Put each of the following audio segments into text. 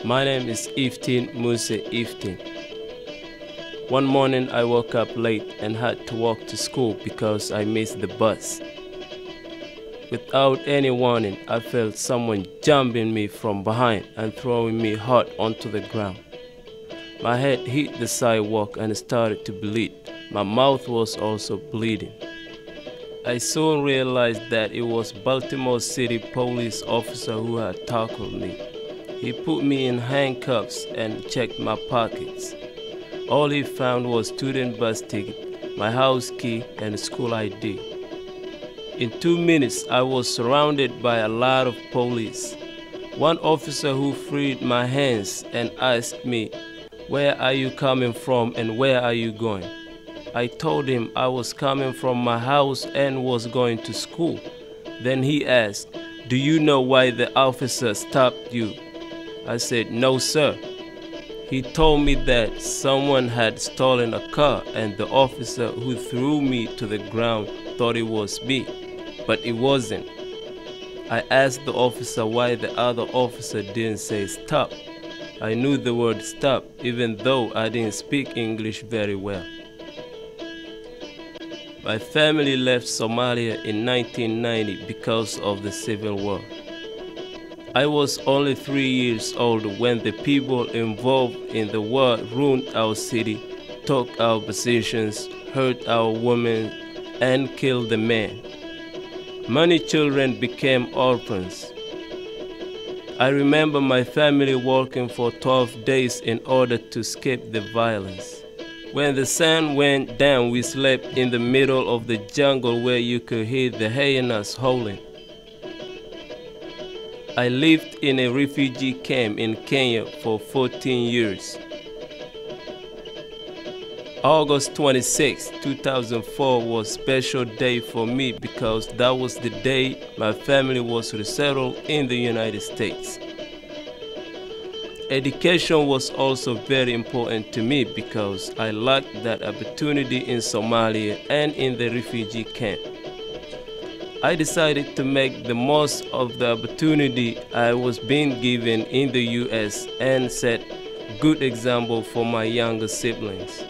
My name is Iftin Iftin. One morning I woke up late and had to walk to school because I missed the bus. Without any warning, I felt someone jumping me from behind and throwing me hard onto the ground. My head hit the sidewalk and started to bleed. My mouth was also bleeding. I soon realized that it was Baltimore City police officer who had tackled me. He put me in handcuffs and checked my pockets. All he found was student bus ticket, my house key, and school ID. In 2 minutes, I was surrounded by a lot of police. One officer who freed my hands and asked me, "Where are you coming from and where are you going?" I told him I was coming from my house and was going to school. Then he asked, "Do you know why the officer stopped you?" I said, "No, sir." He told me that someone had stolen a car and the officer who threw me to the ground thought it was me, but it wasn't. I asked the officer why the other officer didn't say stop. I knew the word stop even though I didn't speak English very well. My family left Somalia in 1990 because of the Civil War. I was only 3 years old when the people involved in the war ruined our city, took our possessions, hurt our women, and killed the men. Many children became orphans. I remember my family working for 12 days in order to escape the violence. When the sun went down, we slept in the middle of the jungle where you could hear the hyenas howling. I lived in a refugee camp in Kenya for 14 years. August 26, 2004 was a special day for me because that was the day my family was resettled in the United States. Education was also very important to me because I lacked that opportunity in Somalia and in the refugee camp. I decided to make the most of the opportunity I was being given in the US and set a good example for my younger siblings.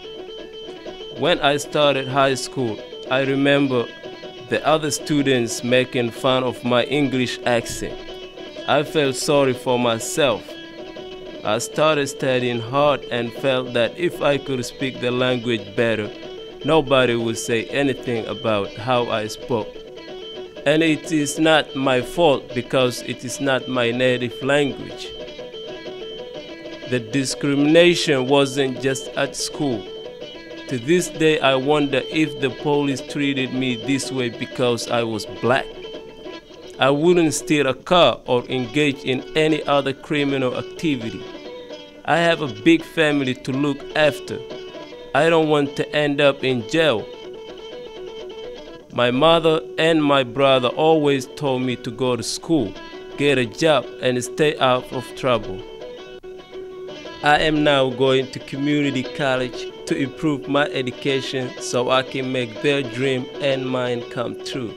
When I started high school, I remember the other students making fun of my English accent. I felt sorry for myself. I started studying hard and felt that if I could speak the language better, nobody would say anything about how I spoke. And it is not my fault because it is not my native language. The discrimination wasn't just at school. To this day, I wonder if the police treated me this way because I was black. I wouldn't steal a car or engage in any other criminal activity. I have a big family to look after. I don't want to end up in jail. My mother and my brother always told me to go to school, get a job, and stay out of trouble. I am now going to community college to improve my education so I can make their dream and mine come true.